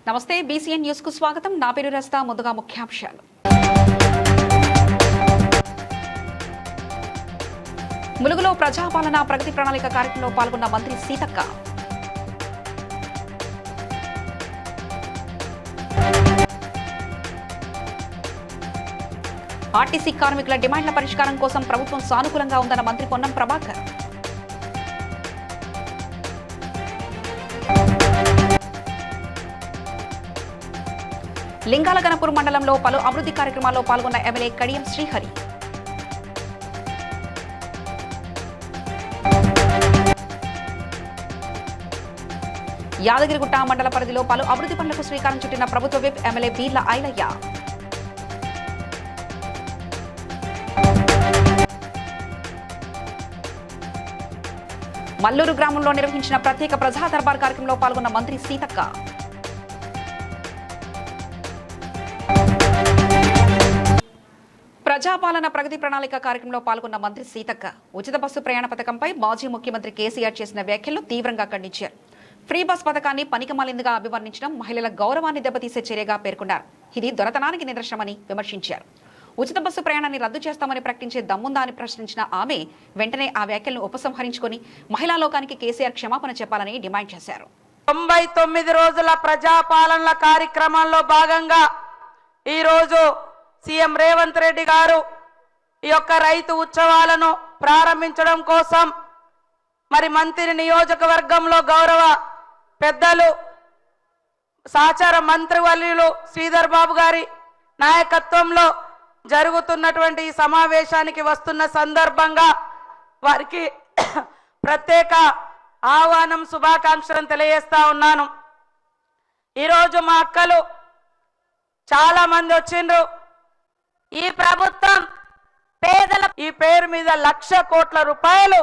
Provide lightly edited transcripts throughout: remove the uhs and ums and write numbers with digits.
నమస్తే BCN news కు స్వాగతం. నా పేరు రస్తా. ముందుగా ముఖ్యాంశాలు. ములుగులో ప్రజాపాలన ప్రగతి ప్రణాళిక కార్యక్రమంలో పాల్గొన్న మంత్రి సీతక్క. ఆర్టీసీ కార్మికుల డిమాండ్ల పరిష్కారం కోసం ప్రభుత్వం సానుకూలంగా ఉందన్న మంత్రి పొన్నం ప్రభాకర్. లింగాలగనపూర్ మండలంలో పలు అభివృద్ధి కార్యక్రమాల్లో పాల్గొన్న ఎమ్మెల్యే కడియం శ్రీహరి. యాదగిరిగుట్ట మండల పరిధిలో పలు అభివృద్ధి పనులకు శ్రీకారం చుట్టిన ప్రభుత్వ విప్ ఎమ్మెల్యే బీర్ల ఐలయ్య. మల్లూరు గ్రామంలో నిర్వహించిన ప్రత్యేక ప్రజా దర్బార్ కార్యక్రమంలో పాల్గొన్న మంత్రి సీతక్క. ప్రజాపాలన ప్రగతి ప్రణాళిక కార్యక్రమంలో పాల్గొన్న మంత్రి సీతక్క ఉచిత బస్సు ప్రయాణ పథకంపై మాజీ ముఖ్యమంత్రి కేసీఆర్ చేసిన వ్యాఖ్యలను తీవ్రంగా ఖండించారు. ఫ్రీ బస్ పథకాన్ని పనికిమాలిందిగా అభివర్ణించడం మహిళల గౌరవాన్ని దెబ్బతీసే చర్యగా పేర్కొన్నారు. ఇది దొరతనానికి నిదర్శనమని విమర్శించారు. ఉచిత బస్సు ప్రయాణాన్ని రద్దు చేస్తామని ప్రకటించే దమ్ముందా అని ప్రశ్నించిన ఆమె వెంటనే ఆ వ్యాఖ్యలను ఉపసంహరించుకుని మహిళా లోకానికి కేసీఆర్ క్షమాపణ చెప్పాలని డిమాండ్ చేశారు. 99 రోజుల ప్రజాపాలన కార్యక్రమంలో భాగంగా ఈ రోజు సీఎం రేవంత్ రెడ్డి గారు ఈ యొక్క రైతు ఉత్సవాలను ప్రారంభించడం కోసం మరి మంత్రి నియోజకవర్గంలో గౌరవ పెద్దలు సహచార మంత్రివర్యులు శ్రీధర్ బాబు గారి నాయకత్వంలో జరుగుతున్నటువంటి ఈ సమావేశానికి వస్తున్న సందర్భంగా వారికి ప్రత్యేక ఆహ్వానం శుభాకాంక్షలను తెలియజేస్తా ఉన్నాను. ఈరోజు మా అక్కలు చాలా మంది వచ్చిండ్రు. ఈ ప్రభుత్వం పేదల ఈ పేరు మీద 1,00,000 కోట్ల రూపాయలు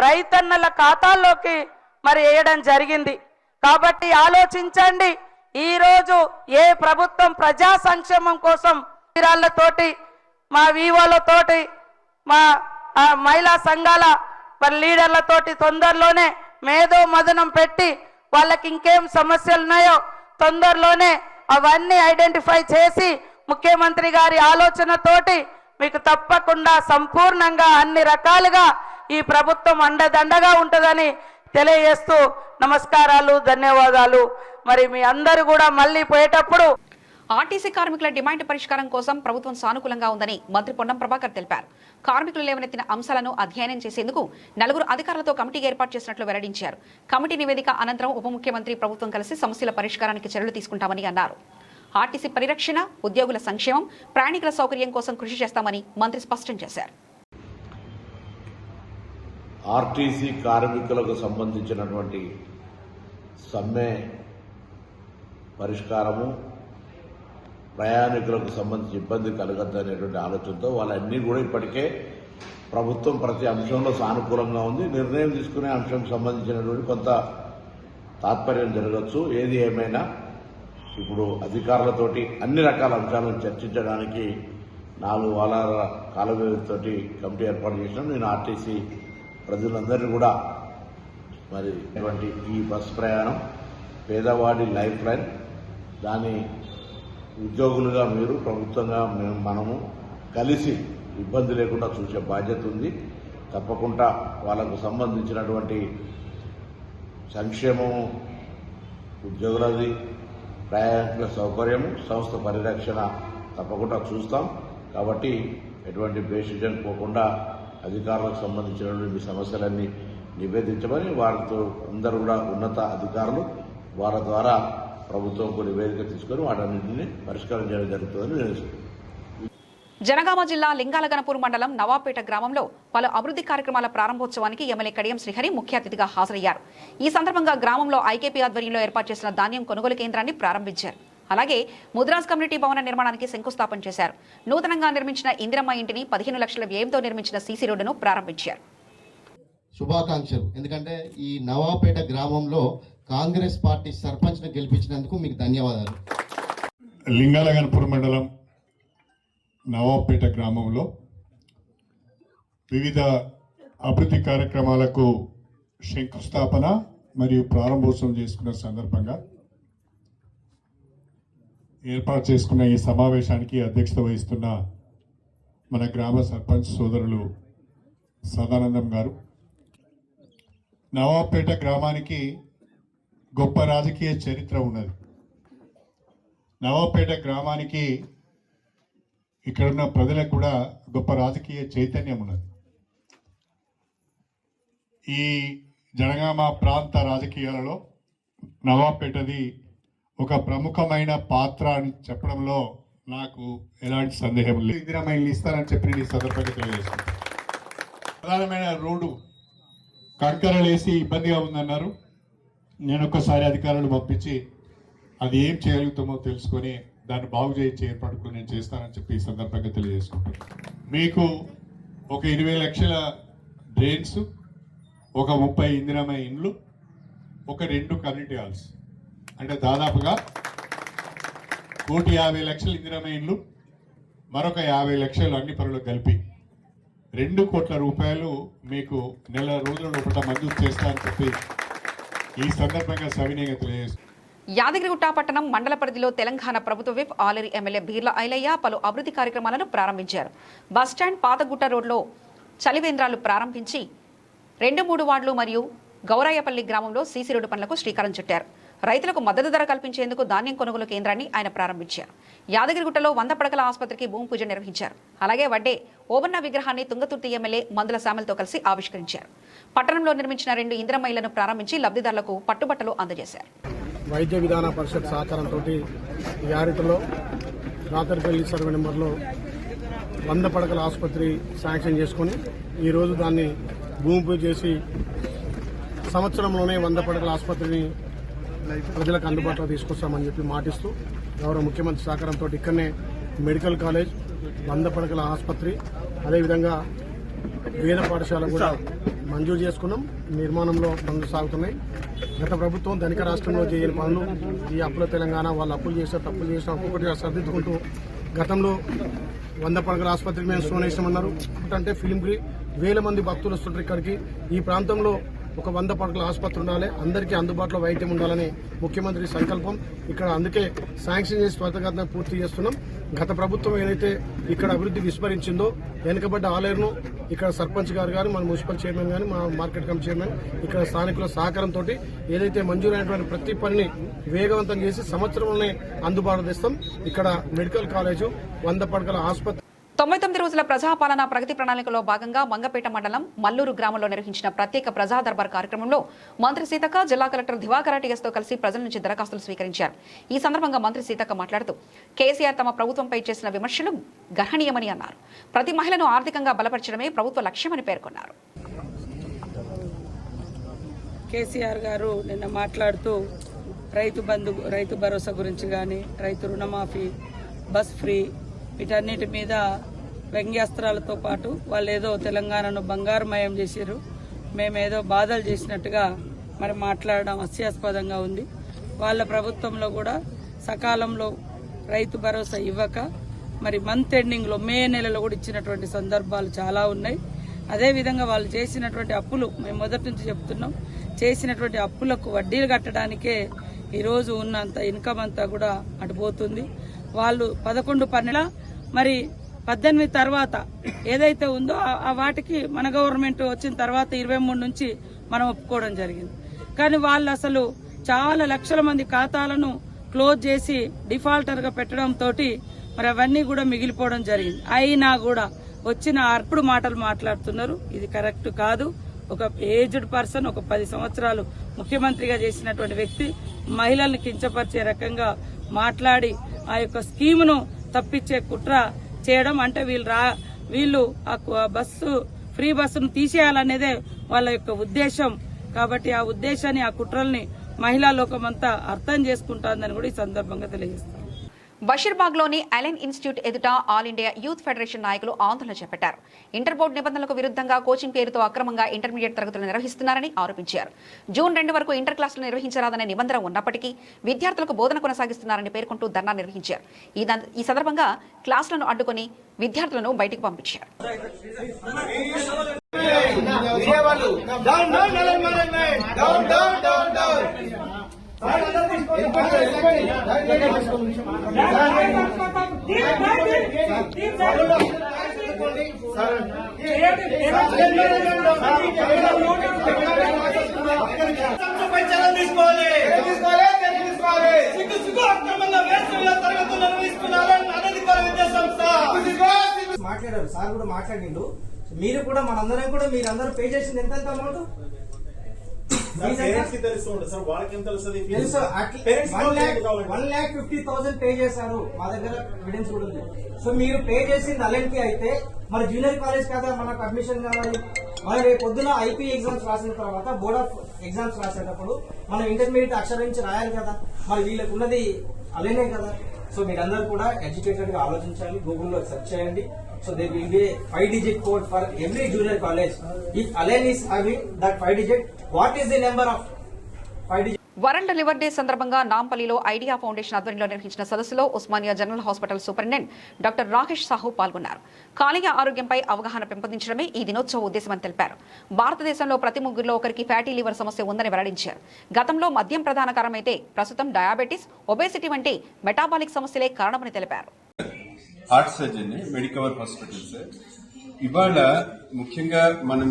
రైతన్నల ఖాతాల్లోకి మరి వేయడం జరిగింది. కాబట్టి ఆలోచించండి, ఈ రోజు ఏ ప్రభుత్వం ప్రజా సంక్షేమం కోసం వీరాళ్లతోటి మా వీవోలతోటి మా మహిళా సంఘాల మరి లీడర్లతోటి తొందరలోనే మేధో మదనం పెట్టి వాళ్ళకి ఇంకేం సమస్యలు ఉన్నాయో తొందరలోనే అవన్నీ ఐడెంటిఫై చేసి ముఖ్యమంత్రి గారి ఆలోచనతోటి మీకు తప్పకుండా సంపూర్ణంగా అన్ని రకాలుగా ఈ ప్రభుత్వం అండదండగా ఉంటుందని తెలియజేస్తూ నమస్కారాలు, ధన్యవాదాలు. మరి మీ అందరూ కూడా మళ్ళీ పోయేటప్పుడు ఆర్టీసీ కార్మికుల డిమాండ్ పరిష్కారం కోసం ప్రభుత్వం సానుకూలంగా ఉందని మంత్రి పొన్నం ప్రభాకర్ తెలిపారు. కార్మికులు లేవనెత్తిన అంశాలను అధ్యయనం చేసేందుకు 4 అధికారులతో కమిటీ ఏర్పాటు చేసినట్లు వెల్లడించారు. కమిటీ నివేదిక అనంతరం ఉప ముఖ్యమంత్రి ప్రభుత్వం కలిసి సమస్యల పరిష్కారానికి చర్యలు తీసుకుంటామని అన్నారు. ఆర్టీసీ పరిరక్షణ, ఉద్యోగుల సంక్షేమం, ప్రయాణికుల సౌకర్యం కోసం కృషి చేస్తామని మంత్రి స్పష్టం చేశారు. ఆర్టీసీ కార్మికులకు సంబంధించినటువంటి సమ్మె పరిష్కారము, ప్రయాణికులకు సంబంధించి ఇబ్బంది కలగద్దనేటువంటి ఆలోచనతో వాళ్ళన్నీ కూడా ఇప్పటికే ప్రభుత్వం ప్రతి అంశంలో సానుకూలంగా ఉంది. నిర్ణయం తీసుకునే అంశంకు సంబంధించినటువంటి కొంత తాత్పర్యం జరగచ్చు. ఏది ఏమైనా ఇప్పుడు అధికారులతోటి అన్ని రకాల అంశాలను చర్చించడానికి 4 వారాల కాల వ్యవధితోటి కమిటీ ఏర్పాటు చేసినాం. నేను ఆర్టీసీ ప్రజలందరినీ కూడా మరి ఇటువంటి ఈ బస్ ప్రయాణం పేదవాడి లైఫ్ లైన్, దాని ఉద్యోగులుగా మీరు ప్రభుత్వంగా మనము కలిసి ఇబ్బంది లేకుండా చూసే బాధ్యత ఉంది. తప్పకుండా వాళ్ళకు సంబంధించినటువంటి సంక్షేమము, ఉద్యోగులది, ప్రయాణికుల సౌకర్యము, సంస్థ పరిరక్షణ తప్పకుండా చూస్తాం. కాబట్టి ఎటువంటి బేసిజన్ పోకుండా అధికారులకు సంబంధించినటువంటి సమస్యలన్నీ నివేదించమని వారితో అందరూ కూడా ఉన్నత అధికారులు వారి ద్వారా ప్రభుత్వంకు నివేదిక తీసుకొని వాటన్నింటినీ పరిష్కారం చేయడం జరుగుతుందని నేను జనగామ జిల్లా లింగాలగనపూర్ మండలం నవాపేట గ్రామంలో పలు అభివృద్ధి కార్యక్రమాల ప్రారంభోత్సవానికి ఎమ్మెల్యే కడియం శ్రీహరి ముఖ్య అతిథిగా హాజరయ్యారు. ఈ సందర్భంగా గ్రామంలో ఐకేపీ ఆధ్వర్యంలో ఏర్పాటు చేసిన ధాన్యం కొనుగోలు కేంద్రాన్ని ప్రారంభించారు. అలాగే ముద్రాజ్ కమ్యూనిటీ భవన నిర్మాణానికి శంకుస్థాపన చేశారు. నూతనంగా నిర్మించిన ఇందిరమ్మ ఇంటిని 15 లక్షల వ్యయంతో నిర్మించిన సీసీ రోడ్డును ప్రారంభించారు. శుభాకాంక్షలు. ఎందుకంటే ఈ నవాపేట గ్రామంలో కాంగ్రెస్ పార్టీ సర్పంచ్ను గెలిపించినందుకు మీకు ధన్యవాదాలు. లింగాలగనపూర్ మండలం నవాపేట గ్రామంలో వివిధ అభివృద్ధి కార్యక్రమాలకు శంకుస్థాపన మరియు ప్రారంభోత్సవం చేసుకున్న సందర్భంగా ఏర్పాటు చేసుకున్న ఈ సమావేశానికి అధ్యక్షత వహిస్తున్న మన గ్రామ సర్పంచ్ సోదరులు సదానందం గారు, నవాబ్పేట గ్రామానికి గొప్ప రాజకీయ చరిత్ర ఉన్నది. నవాబ్పేట గ్రామానికి ఇక్కడున్న ప్రజలకు కూడా గొప్ప రాజకీయ చైతన్యం ఉన్నది. ఈ జనగామ ప్రాంత రాజకీయాలలో నవాబ్పేటది ఒక ప్రముఖమైన పాత్ర అని చెప్పడంలో నాకు ఎలాంటి సందేహం లేదు. ఇందిరామైలు ఇస్తారని చెప్పి నేను ఈ సందర్భంగా తెలియజేస్తున్నాను. ప్రధానమైన రోడ్డు కంకరలు వేసి ఇబ్బందిగా ఉందన్నారు. నేను ఒక్కసారి అధికారులు పంపించి అది ఏం చేయగలుగుతామో తెలుసుకొని దాన్ని బాగు చేయించి ఏర్పాటు నేను చేస్తానని చెప్పి ఈ సందర్భంగా తెలియజేసుకుంటాను. మీకు ఒక 20 లక్షల డ్రైన్స్, ఒక 30 ఇందిరామయ ఇండ్లు, ఒక 2 కమ్యూనిటీ హాల్స్, అంటే దాదాపుగా 1,50,00,000 ఇందిరామయ ఇండ్లు, మరొక 50 లక్షలు అన్ని పనులు కలిపి 2 కోట్ల రూపాయలు మీకు నెల రోజుల లోపల మంజూరు చేస్తానని చెప్పి ఈ సందర్భంగా సవినయంగా తెలియజేస్తాను. యాదగిరిగుట్ట పట్టణం మండల పరిధిలో తెలంగాణ ప్రభుత్వ విప్ ఆలేరు ఎమ్మెల్యే బీర్ల ఐలయ్య పలు అభివృద్ధి కార్యక్రమాలను ప్రారంభించారు. బస్టాండ్ పాతగుట్ట రోడ్లో చలివేంద్రాలు ప్రారంభించి 2-3 వార్డులు మరియు గౌరాయపల్లి గ్రామంలో సీసీ రోడ్డు పనులకు శ్రీకారం చుట్టారు. రైతులకు మద్దతు ధర కల్పించేందుకు ధాన్యం కొనుగోలు కేంద్రాన్ని ఆయన ప్రారంభించారు. యాదగిరిగుట్టలో 100 పడకల ఆసుపత్రికి భూమి పూజ నిర్వహించారు. అలాగే వడ్డే ఓబన్న విగ్రహాన్ని తుంగతుర్తి ఎమ్మెల్యే మందుల శామలతో కలిసి ఆవిష్కరించారు. పట్టణంలో నిర్మించిన 2 ఇందిరమైళ్లను ప్రారంభించి లబ్ధిదారులకు పట్టుబట్టలు అందజేశారు. వైద్య విధాన పరిషత్ సహకారంతో యారిటలో రాతర్పల్లి సర్వే నెంబర్లో 100 పడకల ఆసుపత్రి శాంక్షన్ చేసుకుని ఈరోజు దాన్ని భూమి పూజ చేసి సంవత్సరంలోనే 100 పడకల ఆసుపత్రిని ప్రజలకు అందుబాటులో తీసుకొస్తామని చెప్పి మాటిస్తూ గౌరవ ముఖ్యమంత్రి సహకారంతో ఇక్కడనే మెడికల్ కాలేజ్, 100 పడకల ఆసుపత్రి, అదేవిధంగా వేద పాఠశాల కూడా మంజూరు చేసుకున్నాం. నిర్మాణంలో పనులు సాగుతున్నాయి. గత ప్రభుత్వం ధనిక రాష్ట్రంలో చేయని పనులు ఈ అప్పుల తెలంగాణ వాళ్ళు అప్పులు చేసిన తప్పులు చేసిన ఒక్కొక్కటిగా సర్దిద్దుకుంటూ గతంలో 100 పడకల ఆసుపత్రికి మేము సోనేసామన్నారు. అంటే ఫిలింకి 1000 మంది భక్తులు వస్తుంటారు ఇక్కడికి. ఈ ప్రాంతంలో ఒక 100 పడకల ఆసుపత్రి ఉండాలి, అందరికీ అందుబాటులో వైద్యం ఉండాలని ముఖ్యమంత్రి సంకల్పం. ఇక్కడ అందుకే శాంక్షన్ చేసి త్వరితగతిన పూర్తి చేస్తున్నాం. గత ప్రభుత్వం ఏదైతే ఇక్కడ అభివృద్ధి విస్మరించిందో వెనుకబడ్డ ఆలేరును ఇక్కడ సర్పంచ్ గారు కానీ, మన మున్సిపల్ చైర్మన్ కానీ, మా మార్కెట్ కమిటీ చైర్మన్, ఇక్కడ స్థానికుల సహకారంతో ఏదైతే మంజూరైనటువంటి ప్రతి పనిని వేగవంతం చేసి సంవత్సరంలోనే అందుబాటులో తెస్తాం. ఇక్కడ మెడికల్ కాలేజు, 100 పడకల ఆసుపత్రి. 99 రోజుల ప్రజాపాలన ప్రగతి ప్రణాళికలో భాగంగా మంగపేట మండలం మల్లూరు గ్రామంలో నిర్వహించిన ప్రత్యేక ప్రజా దర్బార్ కార్యక్రమంలో మంత్రి సీతక్క, జిల్లా కలెక్టర్ దివాకర్ టీఎస్తో కలిసి ప్రజల నుంచి దరఖాస్తులు స్వీకరించారు. ఈ సందర్భంగా మంత్రి సీతక్క మాట్లాడుతూ కేసీఆర్ తమ ప్రభుత్వంపై చేసిన విమర్శలు గర్హనీయమని అన్నారు. ప్రతి మహిళను ఆర్థికంగా బలపరచడమే ప్రభుత్వ లక్ష్యమని పేర్కొన్నారు. కేసీఆర్ గారు నిన్న మాట్లాడుతూ రైతు బంధు, రైతు భరోసా గురించి కానీ, రైతు రుణమాఫీ, బస్ ఫ్రీ, వీటన్నిటి మీద వ్యంగ్యాస్త్రాలతో పాటు వాళ్ళు ఏదో తెలంగాణను బంగారుమయం చేశారు, మేమేదో బాధలు చేసినట్టుగా మరి మాట్లాడడం హాస్యాస్పదంగా ఉంది. వాళ్ళ ప్రభుత్వంలో కూడా సకాలంలో రైతు భరోసా ఇవ్వక మరి మంత్ ఎండింగ్లో మే నెలలో కూడా ఇచ్చినటువంటి సందర్భాలు చాలా ఉన్నాయి. అదేవిధంగా వాళ్ళు చేసినటువంటి అప్పులు, మేము మొదటి నుంచి చెప్తున్నాం, చేసినటువంటి అప్పులకు వడ్డీలు కట్టడానికే ఈరోజు ఉన్నంత ఇన్కమ్ అంతా కూడా అటుపోతుంది. వాళ్ళు 11-12 మరి 18 తర్వాత ఏదైతే ఉందో ఆ వాటికి మన గవర్నమెంట్ వచ్చిన తర్వాత 23 నుంచి మనం ఒప్పుకోవడం జరిగింది. కానీ వాళ్ళు అసలు చాలా లక్షల మంది ఖాతాలను క్లోజ్ చేసి డిఫాల్టర్గా పెట్టడంతో మరి అవన్నీ కూడా మిగిలిపోవడం జరిగింది. అయినా కూడా వచ్చిన అర్పుడు మాటలు మాట్లాడుతున్నారు. ఇది కరెక్ట్ కాదు. ఒక ఏజ్డ్ పర్సన్, ఒక 10 సంవత్సరాలు ముఖ్యమంత్రిగా చేసినటువంటి వ్యక్తి మహిళల్ని కించపరిచే రకంగా మాట్లాడి ఆ యొక్క స్కీమును తప్పించే కుట్ర చేయడం, అంటే వీళ్ళు ఆ బస్సు ఫ్రీ బస్సును తీసేయాలనేదే వాళ్ళ యొక్క ఉద్దేశం. కాబట్టి ఆ ఉద్దేశాన్ని, ఆ కుట్రల్ని మహిళా లోకమంతా అర్థం చేసుకుంటుందని కూడా ఈ సందర్భంగా తెలియజేస్తారు. బషీర్బాగ్లోని అలెన్ ఇన్స్టిట్యూట్ ఎదుట ఆల్ ఇండియా యూత్ ఫెడరేషన్ నాయకులు ఆందోళన చేపట్టారు. ఇంటర్ బోర్డు నిబంధనలకు విరుద్ధంగా కోచింగ్ పేరుతో అక్రమంగా ఇంటర్మీడియట్ తరగతులు నిర్వహిస్తున్నారని ఆరోపించారు. జూన్ 2 వరకు ఇంటర్ క్లాసులు నిర్వహించరాదనే నిబంధన ఉన్నప్పటికీ విద్యార్థులకు బోధన కొనసాగిస్తున్నారని పేర్కొంటూ ధర్నా నిర్వహించారు. ఈ సందర్భంగా క్లాసులను అడ్డుకుని విద్యార్థులను బయటకు పంపించారు. మాట్లాడారు సార్ కూడా మాట్లాడిండు. మీరు కూడా మనందరం కూడా మీరందరూ పే చేసింది ఎంత అమౌంట్ తెలుసు. 1,50,000 పే చేశారు. మా దగ్గర ఎవిడెన్స్ కూడా ఉంది. సో మీరు పే చేసింది అలెన్కి అయితే మన జూనియర్ కాలేజ్ కదా మనకు అడ్మిషన్ కావాలి. మనం రేపు పొద్దున ఐపీ ఎగ్జామ్స్ రాసిన తర్వాత బోర్డ్ ఆఫ్ ఎగ్జామ్స్ రాసేటప్పుడు మనం ఇంటర్మీడియట్ అక్షరం నుంచి రాయాలి కదా. మరి వీళ్ళకు ఉన్నది అలెనే కదా. సో మీరందరూ కూడా ఎడ్యుకేటెడ్ గా ఆలోచించాలి. గూగుల్లో సెర్చ్ చేయండి. So there will be a 5-digit code for every junior college. If Alen is having that 5-digit, what is the number of 5-digit? World liver day సందర్భంగా నాంపల్లిలో ఐడియా ఫౌండేషన్ ఆధ్వర్యంలో నిర్వహించిన సదస్సులో Osmania general hospital superintendent doctor Rakesh Sahu పాల్గొన్నారు. కాలేయ ఆరోగ్యంపై అవగాహన పెంపొందించడమే ఈ దినోత్సవ ఉద్దేశమని తెలిపారు. భారతదేశంలో ప్రతి ముగ్గురులో ఒకరికి ఫ్యాటీ లివర్ సమస్య ఉందని వెల్లడించారు. గతంలో మద్యం ప్రధాన కారణమైతే ప్రస్తుతం డయాబెటీస్, ఒబేసిటీ వంటి మెటాబాలిక్ సమస్యలే కారణమని తెలిపారు. హార్ట్ సర్జన్ మెడికవర్ హాస్పిటల్స్ ఇవాళ ముఖ్యంగా మనం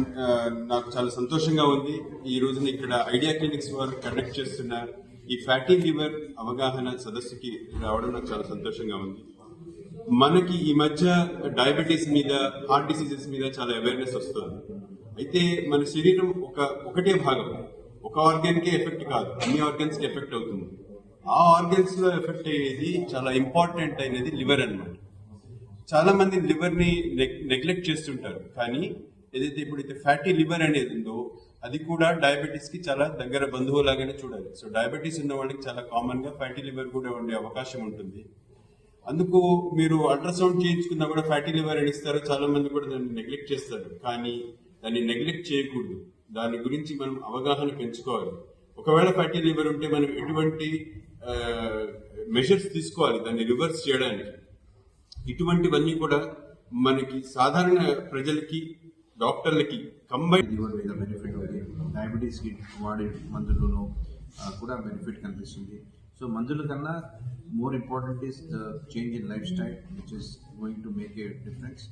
నాకు చాలా సంతోషంగా ఉంది. ఈ రోజున ఇక్కడ ఐడియా క్లినిక్స్ వారు కండక్ట్ చేస్తున్న ఈ ఫ్యాటీ లివర్ అవగాహన సదస్సుకి రావడం నాకు చాలా సంతోషంగా ఉంది. మనకి ఈ మధ్య డయాబెటీస్ మీద, హార్ట్ డిసీజెస్ మీద చాలా అవేర్నెస్ వస్తుంది. అయితే మన శరీరం ఒకటే భాగం, ఒక ఆర్గాన్కే ఎఫెక్ట్ కాదు, అన్ని ఆర్గన్స్ కి ఎఫెక్ట్ అవుతుంది. ఆ ఆర్గన్స్ లో ఎఫెక్ట్ అయ్యేది చాలా ఇంపార్టెంట్ అయినది లివర్ అన్నమాట. చాలా మంది లివర్ ని నెగ్లెక్ట్ చేస్తుంటారు. కానీ ఏదైతే ఇప్పుడైతే ఫ్యాటీ లివర్ అనేది ఉందో అది కూడా డయాబెటీస్ కి చాలా దగ్గర బంధువులాగానే చూడాలి. సో డయాబెటీస్ ఉన్న వాళ్ళకి చాలా కామన్ గా ఫ్యాటీ లివర్ కూడా ఉండే అవకాశం ఉంటుంది. అందుకు మీరు అల్ట్రాసౌండ్ చేయించుకున్నా కూడా ఫ్యాటీ లివర్ అని ఇస్తారు. చాలా మంది కూడా దాన్ని నెగ్లెక్ట్ చేస్తారు. కానీ దాన్ని నెగ్లెక్ట్ చేయకూడదు. దాని గురించి మనం అవగాహన పెంచుకోవాలి. ఒకవేళ ఫ్యాటీ లివర్ ఉంటే మనం ఎటువంటి మెజర్స్ తీసుకోవాలి దాన్ని రివర్స్ చేయడానికి. ఇటువంటివన్నీ కూడా మనకి సాధారణ ప్రజలకి, డాక్టర్లకి కంబైన్ లివర్ మీద బెనిఫిట్ ఉంది. డయాబెటీస్కి వాడే మందులలో కూడా బెనిఫిట్ కనిపిస్తుంది. సో మందుల కన్నా more important is the change in life style which is going to make a difference.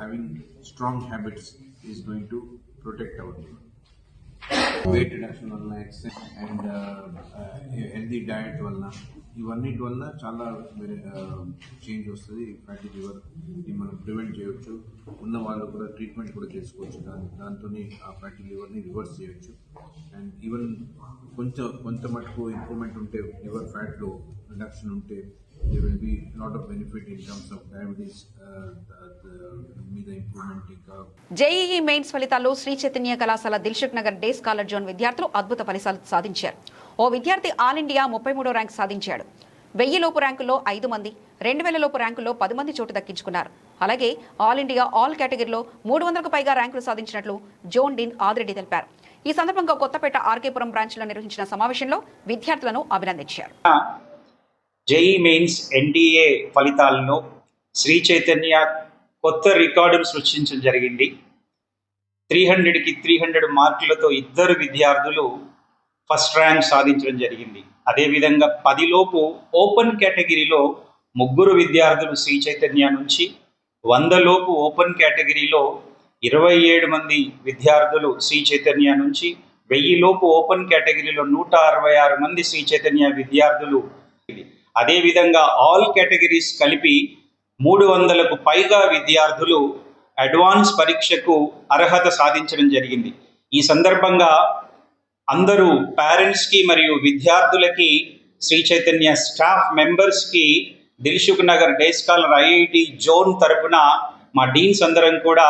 Having strong habits is going to protect our liver. Weight reduction వలన, exercise and healthy diet వలన, ఇవన్నిటి వల్ల చాలా change వస్తుంది. Fatty లివర్ని మనం prevent చేయొచ్చు. ఉన్న వాళ్ళు కూడా ట్రీట్మెంట్ కూడా చేసుకోవచ్చు. దాంతో ఆ ఫ్యాటీ లివర్ని రివర్స్ చేయొచ్చు. అండ్ ఈవెన్ కొంత మటుకు ఇంప్రూవ్మెంట్ ఉంటే, లివర్ ఫ్యాట్లో రిడక్షన్ ఉంటే, there will be lot of benefit in terms of diabetes మీద ఇంప్రూవ్మెంట్. ఇంకా జేఈఈ మెయిన్స్ ఫలితాల్లో శ్రీ చైతన్య కళాశాల Dilsukh Nagar day scholar zone విద్యార్థులు అద్భుత ఫలితాలు సాధించారు. ఓ విద్యార్థి ఆల్ ఇండియా 33వ ర్యాంక్ సాధించాడు. 1000 లోపు ర్యాంకుల్లో 5 మంది, 2000 లోపు ర్యాంకుల్లో 10 మంది చోటు దక్కించుకున్నారు. అలాగే ఆల్ ఇండియా ఆల్ కేటగిరీలో 300కు పైగా ర్యాంకులు సాధించినట్లు జోన్ డీన్ ఆదిరెడ్డి తెలిపారు. ఈ సందర్భంగా కొత్తపేట ఆర్కేపురం బ్రాంచ్లో నిర్వహించిన సమావేశంలో విద్యార్థులను అభినందించారు. జేఈ మెయిన్స్ ఎన్డీఏ ఫలితాలను శ్రీ చైతన్య కొత్త రికార్డును సృష్టించడం జరిగింది. 300కి 300 మార్కులతో 2 విద్యార్థులు ఫస్ట్ ర్యాంక్ సాధించడం జరిగింది. అదేవిధంగా 10 లోపు ఓపెన్ కేటగిరీలో 3 విద్యార్థులు శ్రీ చైతన్య నుంచి, 100 లోపు ఓపెన్ కేటగిరీలో 27 మంది విద్యార్థులు శ్రీ చైతన్య నుంచి, 1000 లోపు ఓపెన్ కేటగిరీలో 166 మంది శ్రీ చైతన్య విద్యార్థులు. అదేవిధంగా ఆల్ కేటగిరీస్ కలిపి 300కు పైగా విద్యార్థులు అడ్వాన్స్ పరీక్షకు అర్హత సాధించడం జరిగింది. ఈ సందర్భంగా అందరూ పేరెంట్స్కి మరియు విద్యార్థులకి, శ్రీ చైతన్య స్టాఫ్ మెంబర్స్కి Dilsukh Nagar day scholar IIT zone తరపున మా డీన్స్ అందరం కూడా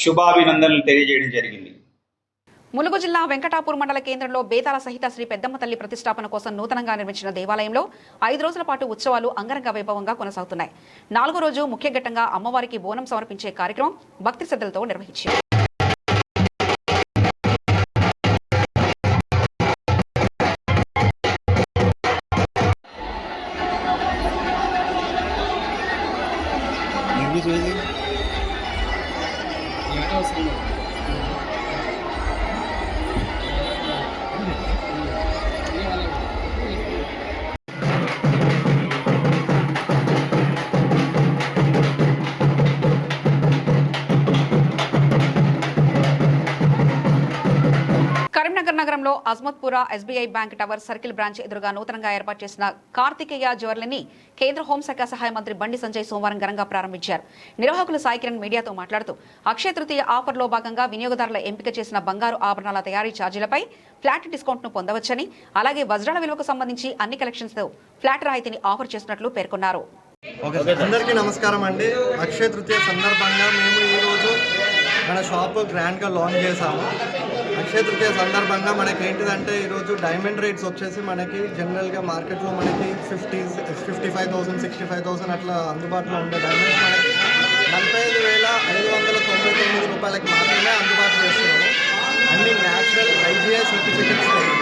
శుభాభినందనలు తెలియజేయడం జరిగింది. ములుగు జిల్లా వెంకటాపూర్ మండల కేంద్రంలో బేతాల సహిత శ్రీ పెద్దమ్మ తల్లి ప్రతిష్టాపన కోసం నూతనంగా నిర్మించిన దేవాలయంలో 5 రోజుల పాటు ఉత్సవాలు అంగరంగ వైభవంగా కొనసాగుతున్నాయి. 4వ రోజు ముఖ్య ఘట్టంగా అమ్మవారికి బోనం సమర్పించే కార్యక్రమం భక్తి శ్రద్ధలతో నిర్వహించారు. Azmatpura SBI bank tower circle branch ఎదురుగా నూతనంగా ఏర్పాటు చేసిన కార్తికేయ జ్యువెలరీని కేంద్ర హోంశాఖ సహాయ మంత్రి బండి సంజయ్ సోమవారం ఘనంగా ప్రారంభించారు. నిర్వాహకులు సాయి కిరణ్ మీడియాతో మాట్లాడుతూ అక్షయ తృతీయ ఆఫర్లో భాగంగా వినియోగదారుల ఎంపిక చేసిన బంగారు ఆభరణాల తయారీ ఛార్జీలపై ఫ్లాట్ డిస్కౌంట్ ను పొందవచ్చని, అలాగే వజ్రాల విలువకు సంబంధించి అన్ని కలెక్షన్స్ తో ఫ్లాట్ రాయితీని ఆఫర్ చేస్తున్నట్లు పేర్కొన్నారు. అందరికీ నమస్కారం అండి. అక్షయ తృతీయ సందర్భంగా మేము ఈరోజు మన షాప్ గ్రాండ్గా లాంచ్ చేసాము. అక్షయ తృతీయ సందర్భంగా మనకి ఏంటిదంటే ఈరోజు డైమండ్ రేట్స్ వచ్చేసి మనకి జనరల్గా మార్కెట్లో మనకి 55,000 65,000 అట్లా అందుబాటులో ఉండే డైమండ్స్ మనకి 45,599 రూపాయలకి మాత్రమే అందుబాటులో చేస్తున్నాము. అన్ని న్యాచురల్ IGI సర్టిఫికెట్స్ ఉంది.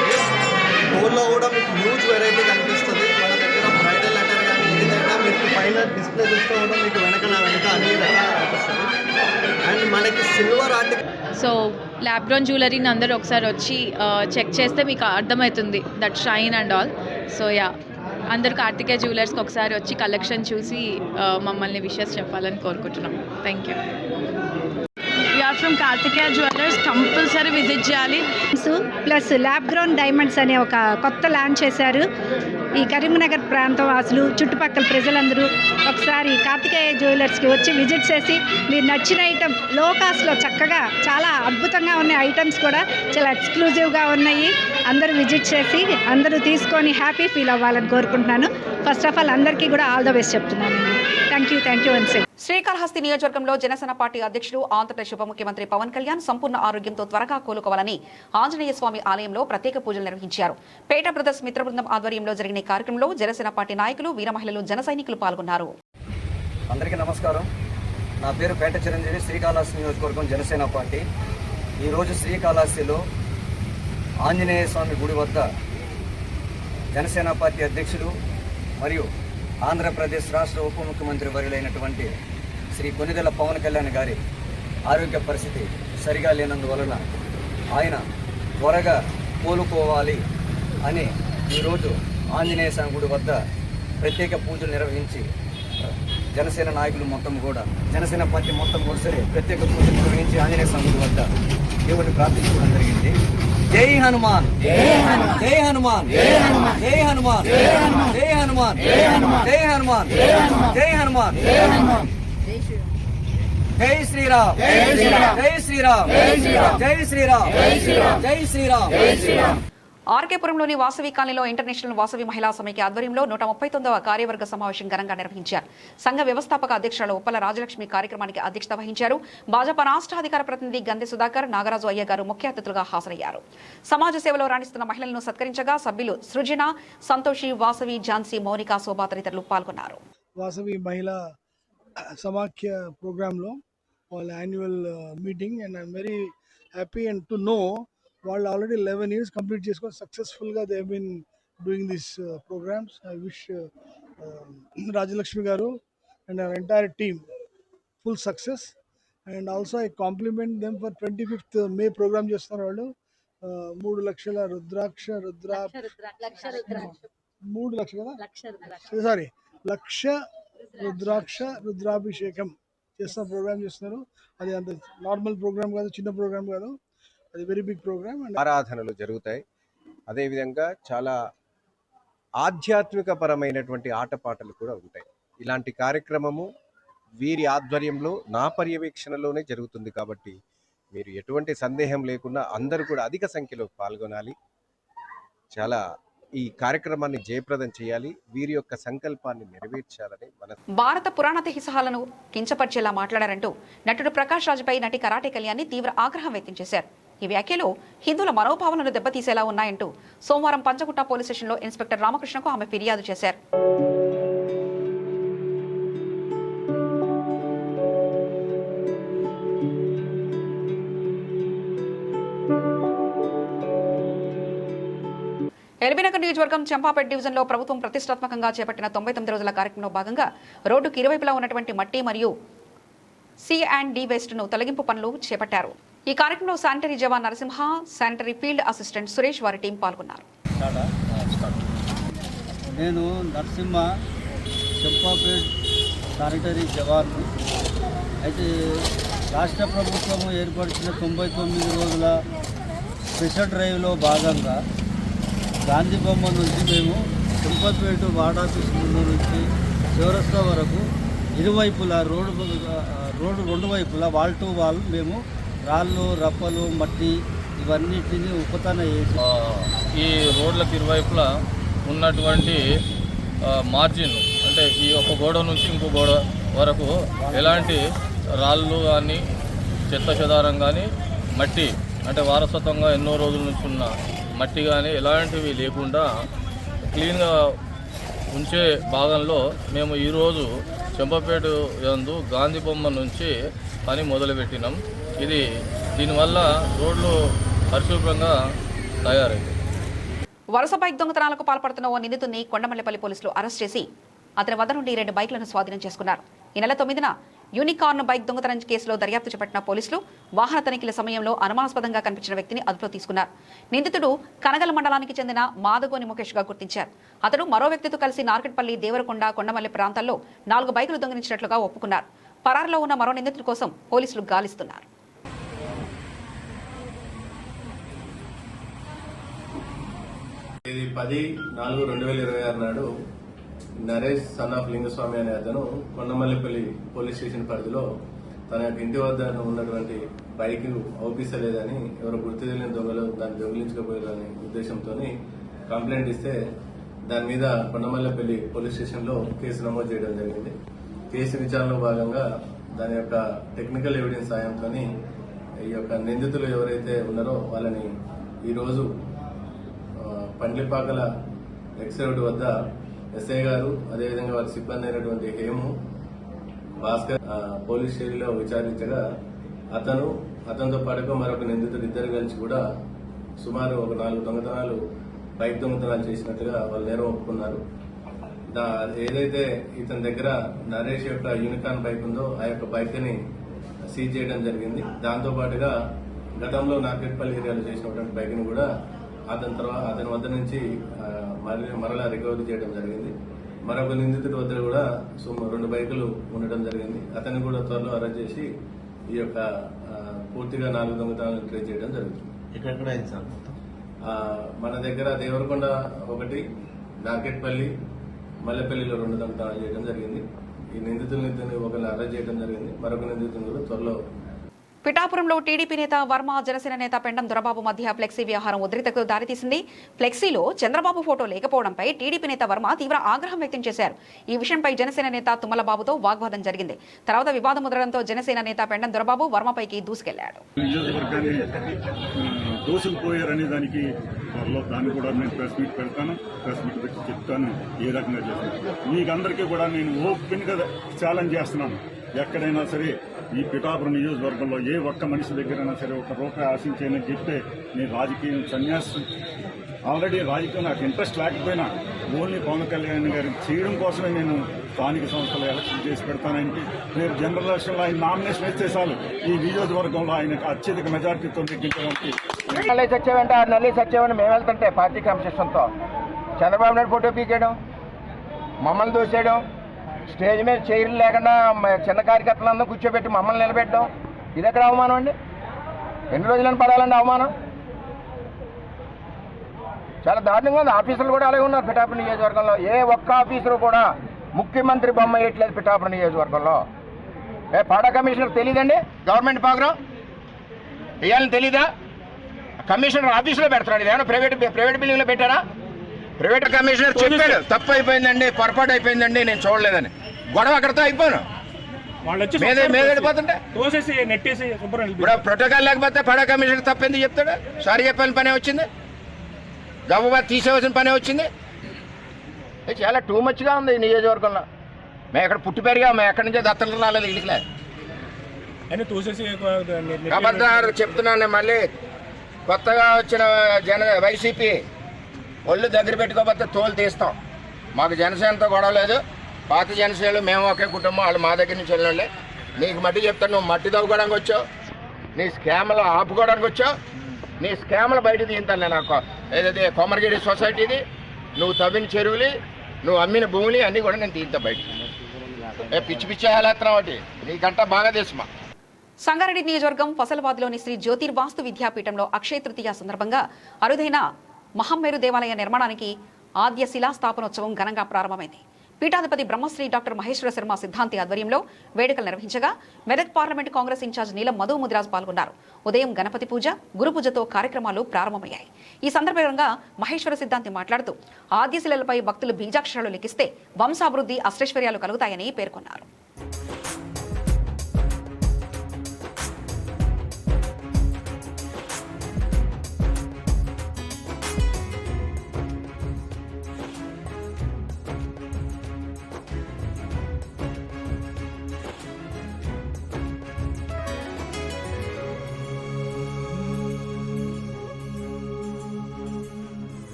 గోల్డ్లో కూడా మీకు హ్యూజ్ వెరైటీ కనిపిస్తుంది. మన దగ్గర బ్రైడల్ అటైర్ కానీ ఏదైనా మీకు పైన డిస్ప్లే చూస్తే కూడా మీకు వెనక అన్ని రకాలు కనిపిస్తుంది. అండ్ మనకి సిల్వర్ ఆర్టికల్ సో ల్యాబ్రాన్ జ్యువెలరీని అందరూ ఒకసారి వచ్చి చెక్ చేస్తే మీకు అర్థమవుతుంది that shine and all. So yeah, అందరూ కార్తికేయ జ్యువెలర్స్కి ఒకసారి వచ్చి కలెక్షన్ చూసి మమ్మల్ని విషెస్ చెప్పాలని కోరుకుంటున్నాం. Thank you. We are from Karthikeya jewellers, compulsory visit చేయాలి. ప్లస్ ల్యాబ్ గ్రౌండ్ డైమండ్స్ అనే ఒక కొత్త లాంచ్ చేశారు. ఈ కరీంనగర్ ప్రాంతం వాసులు, చుట్టుపక్కల ప్రజలందరూ ఒకసారి కార్తికేయ జ్యువెలర్స్కి వచ్చి విజిట్ చేసి మీరు నచ్చిన ఐటమ్ లో కాస్ట్లో చక్కగా చాలా అద్భుతంగా ఉన్న ఐటమ్స్ కూడా చాలా ఎక్స్క్లూజివ్గా ఉన్నాయి. అందరూ విజిట్ చేసి అందరూ తీసుకొని హ్యాపీ ఫీల్ అవ్వాలని కోరుకుంటున్నాను. ఫస్ట్ ఆఫ్ ఆల్ అందరికీ కూడా ఆల్ ద బెస్ట్ చెప్తున్నాను. Thank you once. శ్రీకాళహస్తి నియోజకవర్గంలో జనసేన పార్టీ అధ్యక్షుడు ఆంధ్రప్రదేశ్ ఉప ముఖ్యమంత్రి పవన్ కళ్యాణ్ సంపూర్ణ ఆరోగ్యంతో త్వరగా కోలుకోవాలని ఆంజనేయ స్వామి ఆలయంలో ప్రత్యేక పూజలు నిర్వహించారు. పేట బ్రదర్స్ మిత్ర బృందం ఆధ్వర్యంలో జరిగిన కార్యక్రమంలో జనసేన పార్టీ నాయకులు, వీర మహిళలు, జన సైనికులు పాల్గొన్నారు. అందరికీ నమస్కారం. నా పేరు పేట చిరంజీవి, శ్రీకాళహస్తి నియోజకవర్గం జనసేన పార్టీ. ఈరోజు శ్రీకాళహస్తిలో ఆంజనేయ స్వామి గుడి వద్ద జనసేన పార్టీ అధ్యక్షుడు మరియు ఆంధ్రప్రదేశ్ రాష్ట్ర ఉప ముఖ్యమంత్రి వర్యులైనటువంటి శ్రీ కొనిదెల పవన్ కళ్యాణ్ గారి ఆరోగ్య పరిస్థితి సరిగా లేనందువలన ఆయన త్వరగా కోలుకోవాలి అని ఈరోజు ఆంజనేయ స్వామి గుడి వద్ద ప్రత్యేక పూజలు నిర్వహించి జనసేన నాయకులు మొత్తం కూడా, జనసేన పార్టీ మొత్తం కూడా సరే ప్రత్యేక పూజలు నిర్వహించి ఆంజనేయ స్వామి గుడి వద్ద దేవుడిని ప్రార్థించడం జరిగింది. జై హనుమాన్, జై హనుమాన్, జై హనుమాన్, జై హనుమాన్, జై హనుమాన్, జై హనుమాన్, జై హనుమాన్, జై శ్రీరామ్, జై శ్రీరామ్, జై శ్రీరామ్, జై శ్రీరామ్. ఆర్కేపురంలోని వాసవి కాలనీలో ఇంటర్నేషనల్ వాసవి మహిళా సమైక్య ఆధ్వర్యంలో 139వ కార్యవర్గ సమావేశం ఘనంగా నిర్వహించారు. సంఘ వ్యవస్థాపక అధ్యక్షురాలు ఉప్పల రాజలక్ష్మి కార్యక్రమానికి అధ్యక్షత వహించారు. భాజపా రాష్ట్ర అధికార ప్రతినిధి గంధి సుధాకర్, నాగరాజు అయ్య గారు ముఖ్య అతిథులుగా హాజరయ్యారు. సమాజ సేవలో రాణిస్తున్న మహిళలను సత్కరించగా సభ్యులు సృజన, సంతోషి, వాసవి, ఝాన్సీ, మౌనిక, శోభా తదితరులు పాల్గొన్నారు. వాసవి మహిళా సమాఖ్య ప్రోగ్రాంలో వాళ్ళ annual meeting and I'm very happy and to know వాళ్ళు ఆల్రెడీ 11 years కంప్లీట్ చేసుకొని సక్సెస్ఫుల్గా they have been doing this programs. I wish Rajalakshmi గారు and our entire team full success and also I compliment them for 25th May program చేస్తున్నారు వాళ్ళు. 3 లక్షల రుద్రాక్ష 3 లక్షలు కదా, sorry, లక్ష రుద్రాక్ష రుద్రాభిషేకం చేస్తున్న ప్రోగ్రామ్ చేస్తున్నారు. అది అంత నార్మల్ ప్రోగ్రామ్ కాదు, చిన్న ప్రోగ్రామ్ కాదు, అది వెరీ బిగ్ ప్రోగ్రామ్. ఆరాధనలు జరుగుతాయి. అదేవిధంగా చాలా ఆధ్యాత్మిక పరమైనటువంటి ఆటపాటలు కూడా ఉంటాయి. ఇలాంటి కార్యక్రమము వీరి ఆధ్వర్యంలో నా పర్యవేక్షణలోనే జరుగుతుంది కాబట్టి మీరు ఎటువంటి సందేహం లేకుండా అందరూ కూడా అధిక సంఖ్యలో పాల్గొనాలి. చాలా ఈ కార్యక్రమాన్ని జయప్రదం చేయాలి, వీరి యొక్క సంకల్పాన్ని నెరవేర్చాలని భారత పురాణ ఇతిహాసాలను కించపరిచేలా మాట్లాడారంటూ నటుడు ప్రకాష్ రాజ్పై నటి కరాటే కళ్యాణి తీవ్ర ఆగ్రహం వ్యక్తం చేశారు. ఈ వ్యాఖ్యలు హిందువుల మనోభావాలను దెబ్బతీసేలా ఉన్నాయంటూ సోమవారం పంచగుట్ట పోలీస్ స్టేషన్లో ఇన్స్పెక్టర్ రామకృష్ణకు ఆమె ఫిర్యాదు చేశారు. ఎల్బీనగర్ నియోజకవర్గం చంపాపేట డివిజన్లో ప్రభుత్వం ప్రతిష్టాత్మకంగా చేపట్టిన 99 రోజుల కార్యక్రమంలో భాగంగా రోడ్డుకు ఇరువైపులా ఉన్నటువంటి మట్టి మరియు C&D వేస్ట్ను తొలగింపు పనులు చేపట్టారు. ఈ కార్యక్రమంలో శానిటరీ జవాన్ Narasimha, sanitary field assistant Suresh వారి టీం పాల్గొన్నారు. నేను నరసింహ, చంపాపేట్ శానిటరీ జవాన్. అయితే రాష్ట్ర ప్రభుత్వం ఏర్పరిచిన 99 రోజుల స్పెషల్ డ్రైవ్లో భాగంగా గాంధీ బొమ్మ నుంచి మేము తుంపపేట వార్డ్ ఆఫీస్ ముందు నుంచి చౌరస్తా వరకు ఇరువైపులా రోడ్డు రెండు వైపులా వాల్ టు వాల్ మేము రాళ్ళు రప్పలు మట్టి ఇవన్నిటిని ఉపతన చేసి ఈ రోడ్లకు ఇరువైపులా ఉన్నటువంటి మార్జిన్ అంటే ఈ ఒక గోడ నుంచి ఇంకో గోడ వరకు ఎలాంటి రాళ్ళు కానీ చెత్త చెదారం కానీ మట్టి అంటే వారసత్వంగా ఎన్నో రోజుల నుంచి ఉన్న మట్టి కానీ ఎలాంటివి లేకుండా క్లీన్గా ఉంచే భాగంలో మేము ఈరోజు చెంపపేట యందు గాంధీ బొమ్మ నుంచి పని మొదలుపెట్టినాం. దీనివల్ల రోడ్లు పరిశుభ్రంగా తయారైంది. వరుస బైక్ దొంగతనాలకు పాల్పడుతున్న ఓ నిందితుడిని కొండమల్లిపల్లి పోలీసులు అరెస్ట్ చేసి అతని వద్ద నుండి 2 బైక్లను స్వాధీనం చేసుకున్నారు. ఈ నెల 9న యూనికార్న్ బైక్ దొంగతనం కేసులో దర్యాప్తు చేపట్టిన పోలీసులు వాహన తనిఖీల సమయంలో అనుమానాస్పదంగా కనిపించిన వ్యక్తిని అదుపులో తీసుకున్నారు. నిందితుడు కనగల మండలానికి చెందిన మాదగోని ముఖేష్ గా గుర్తించారు. అతడు మరో వ్యక్తితో కలిసి నార్కెట్పల్లి, దేవరకొండ, కొండమల్లి ప్రాంతాల్లో 4 బైకులు దొంగిలించినట్లుగా ఒప్పుకున్నారు. పరారులో ఉన్న మరో నిందితుడి కోసం పోలీసులు గాలిస్తున్నారు. ఇది 10/4/2026 నాడు నరేష్ సన్ ఆఫ్ లింగస్వామి అనే అతను కొండమల్లిపల్లి పోలీస్ స్టేషన్ పరిధిలో తన యొక్క ఇంటి వద్ద ఉన్నటువంటి బైక్ అవుపిస్తలేదని ఎవరో గుర్తు తెలియని దొంగలు దాన్ని దొంగిలించకపోయారనే ఉద్దేశంతో కంప్లైంట్ ఇస్తే దాని మీద కొండమల్లిపల్లి పోలీస్ స్టేషన్లో కేసు నమోదు చేయడం జరిగింది. కేసు విచారణలో భాగంగా దాని యొక్క టెక్నికల్ ఎవిడెన్స్ సాయంతో ఈ యొక్క నిందితులు ఎవరైతే ఉన్నారో వాళ్ళని ఈరోజు పండ్లిపాకల ఎక్స్ రోడ్ వద్ద ఎస్ఐ గారు అదేవిధంగా వారి సిబ్బంది అయినటువంటి హేము, భాస్కర్ పోలీస్ స్టేషన్లో విచారించగా అతనితో పాటుగా మరొక నిందితుడు ఇద్దరు కలిసి కూడా సుమారు ఒక 4 దొంగతనాలు బైక్ దొంగతనాలు చేసినట్టుగా వాళ్ళు నేరం ఒప్పుకున్నారు. ఏదైతే ఇతని దగ్గర నరేష్ యొక్క యూనికార్న్ బైక్ ఉందో ఆ యొక్క బైక్ ని సీజ్ చేయడం జరిగింది. దాంతో పాటుగా గతంలో నార్కెట్పల్లి ఏరియాలో చేసినటువంటి బైక్ ని కూడా అతని వద్ద నుంచి మరలా రికవరీ చేయడం జరిగింది. మరొక నిందితుడి వద్ద కూడా 2 బైకులు ఉండడం జరిగింది. అతన్ని కూడా త్వరలో అరెస్ట్ చేసి ఈ యొక్క పూర్తిగా 4 దొంగతనాలను ట్రేస్ చేయడం జరుగుతుంది. మన దగ్గర దేవరకొండ 1, నార్కెట్పల్లి, మల్లెపల్లిలో 2 దొంగతనాలు చేయడం జరిగింది. ఈ నిందితులని ఒకరిని అరెస్ట్ చేయడం జరిగింది. మరొక నిందితులు కూడా త్వరలో. పిఠాపురంలో టీడీపీ నేత వర్మ, జనసేన నేత పెండం దొరబాబు మధ్య ఫ్లెక్సీ వ్యవహారం ఉద్రిక్తతకు దారితీసింది. ఫ్లెక్సీలో చంద్రబాబు ఫోటో లేకపోవడంపై టీడీపీ నేత వర్మ తీవ్ర ఆగ్రహం వ్యక్తం చేశారు. ఈ విషయంపై జనసేన నేత తుమ్మలబాబుతో వాగ్వాదం జరిగింది. తర్వాత వివాదం ముదరడంతో జనసేన నేత పెండం దొరబాబు వర్మపైకి దూసుకెళ్లాడు. దోసుకుపోయారనే దానికి దాన్ని కూడా నేను ప్రెస్ మీట్ పెడతాను, ప్రెస్ మీట్ పెట్టి చెప్తాను ఏ రకంగా చేస్తాను. మీకందరికీ కూడా నేను ఓపెన్ గా ఛాలెంజ్ చేస్తున్నాను. ఎక్కడైనా సరే ఈ పిఠాపురం నియోజకవర్గంలో ఏ ఒక్క మనిషి దగ్గరైనా సరే ₹1 ఆశించేయని చెప్తే నేను రాజకీయం సన్యాసం. ఆల్రెడీ రాజకీయం నాకు ఇంట్రెస్ట్ లేకపోయినా ఓన్లీ పవన్ కళ్యాణ్ గారు చేయడం కోసమే నేను స్థానిక సంస్థలు ఎలక్షన్ చేసి పెడతానంటే రేపు జనరల్ ఎలక్షన్లో ఆయన నామినేషన్ వేస్తే చాలు ఈ నియోజకవర్గంలో ఆయనకు అత్యధిక మెజార్టీతో నెగ్గించడానికి. సత్యమంటే 6 నెలలు సత్యమని మేము వెళ్తుంటే పార్టీ క్రమశిక్షణతో చంద్రబాబు నాయుడు ఫోటో పీకేయడం, మమ్మల్ని దూసేయడం, స్టేజ్ మీద చైర్లు లేకుండా చిన్న కార్యకర్తలందరూ కూర్చోబెట్టి మమ్మల్ని నిలబెట్టడం, ఇది ఎక్కడ అవమానం అండి? ఎన్ని రోజులని పడాలండి అవమానం? చాలా దారుణంగా ఉంది. ఆఫీసర్లు కూడా అలాగే ఉన్నారు పిఠాపురం నియోజకవర్గంలో. ఏ ఒక్క ఆఫీసరు కూడా ముఖ్యమంత్రి బొమ్మ వేయట్లేదు పిఠాపురం నియోజకవర్గంలో. పాడా కమిషనర్ తెలియదండి గవర్నమెంట్ ప్రోగ్రాం వేయాలని తెలీదా? కమిషనర్ ఆఫీసులో పెడతాడు. ఇదేమన్నా ప్రైవేట్ బిల్డింగ్లో పెట్టారా? ప్రైవేట్ కమిషనర్ చెప్పాడు తప్పు అయిపోయిందండి, పొరపాటు అయిపోయిందండి, నేను చూడలేదని. గొడవ అక్కడితో అయిపోను. మీదడిపోతుంటే ఇప్పుడు ప్రోటోకాల్ లేకపోతే పడా కమిషనర్ తప్పెందుకు చెప్తాడు? సారీ చెప్పాలని పనే వచ్చింది, గబగబా తీసేవలసిన పనే వచ్చింది. చాలా టూ మచ్గా ఉంది ఈ నియోజకవర్గంలో. మేము ఎక్కడ పుట్టి పెరిగా, మేము ఎక్కడి నుంచో దత్తలు రాలేదు ఇళ్ళకిలే. ఖబర్దారు చెప్తున్నాను, మళ్ళీ కొత్తగా వచ్చిన వైసీపీ ఒళ్ళు దగ్గర పెట్టుకోకపోతే తోలు తీస్తాం. మాకు జనసేనతో గొడవ లేదు. పాత జనసేనలు మేము ఒకే కుటుంబం, వాళ్ళు మా దగ్గర నుంచి వెళ్ళినోళ్ళే. నీకు మట్టి చెప్తాను, నువ్వు మట్టి తవ్వుకోవడానికి వచ్చావు, నీ స్కామ్లు ఆపుకోవడానికి వచ్చావు. నీ స్కామ్లు బయట తీయింతాను. నాకు ఏదైతే కొమరగిరి సొసైటీది, నువ్వు తవ్విన చెరువులు, నువ్వు అమ్మిన భూములు అన్నీ కూడా నేను తీయింతా బయట. పిచ్చి పిచ్చి హేళేస్తున్నావు. ఒకటి నీకంటా బాగా తెలుసుమా. సంగారెడ్డి నియోజకవర్గం ఫసల్వాద్లోని శ్రీ జ్యోతిర్వాస్తు విద్యాపీఠంలో అక్షయ తృతీయ సందర్భంగా అరుదైన మహమ్మేరు దేవాలయ నిర్మాణానికి ఆద్య శిలాస్థాపనోత్సవం ఘనంగా ప్రారంభమైంది. పీఠాధిపతి బ్రహ్మశ్రీ డాక్టర్ మహేశ్వర శర్మ సిద్ధాంతి ఆధ్వర్యంలో వేడుకలు నిర్వహించగా మెదక్ పార్లమెంట్ కాంగ్రెస్ ఇన్ఛార్జ్ నీలం మధు ముదిరాజ్ పాల్గొన్నారు. ఉదయం గణపతి పూజ, గురు పూజతో కార్యక్రమాలు ప్రారంభమయ్యాయి. ఈ సందర్భంగా మహేశ్వర సిద్ధాంతి మాట్లాడుతూ ఆద్యశిలలపై భక్తులు బీజాక్షరాలు లిఖిస్తే వంశాభివృద్ధి, అష్టైశ్వర్యాలు కలుగుతాయని పేర్కొన్నారు.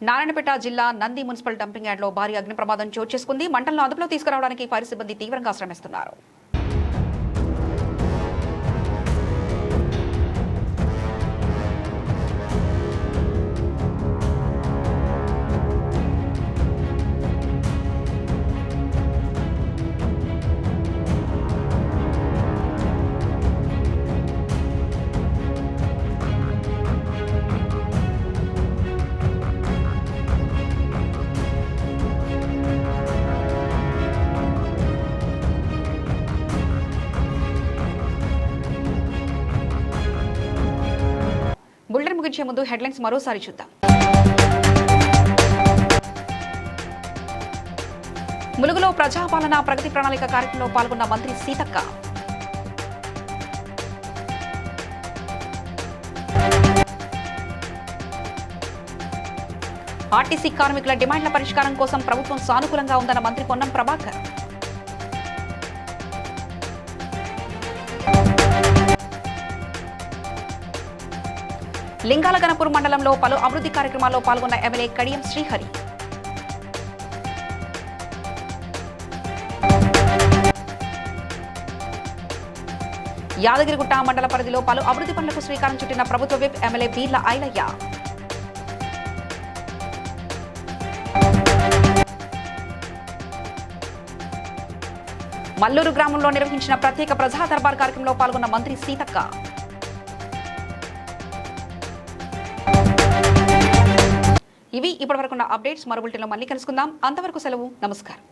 నారాయణపేట జిల్లా నంది మున్సిపల్ డంపింగ్ యార్డ్లో భారీ అగ్ని ప్రమాదం చోటు చేసుకుంది. మంటలను అదుపులో తీసుకురావడానికి ఫైర్ సిబ్బంది తీవ్రంగా శ్రమిస్తున్నారు. బులెటిన్ ముగించే ముందు హెడ్లైన్స్ మరోసారి చూద్దాం. ములుగులో ప్రజాపాలన ప్రగతి ప్రణాళిక కార్యక్రమంలో పాల్గొన్న మంత్రి సీతక్క. ఆర్టీసీ కార్మికుల డిమాండ్ల పరిష్కారం కోసం ప్రభుత్వం సానుకూలంగా ఉందన్న మంత్రి పొన్నం ప్రభాకర్. లింగాలగనపూర్ మండలంలో పలు అభివృద్ధి కార్యక్రమాల్లో పాల్గొన్న ఎమ్మెల్యే కడియం శ్రీహరి. యాదగిరిగుట్ట మండల పరిధిలో పలు అభివృద్ధి పనులకు శ్రీకారం చుట్టిన ప్రభుత్వ విప్ ఎమ్మెల్యే బీర్ల ఐలయ్య. మల్లూరు గ్రామంలో నిర్వహించిన ప్రత్యేక ప్రజా దర్బార్ కార్యక్రమంలో పాల్గొన్న మంత్రి సీతక్క. ఇవి ఇప్పటివరకున్న అప్డేట్స్. మరో బులెటిన్లో మళ్ళీ కలుసుకుందాం. అంతవరకు సెలవు. నమస్కారం.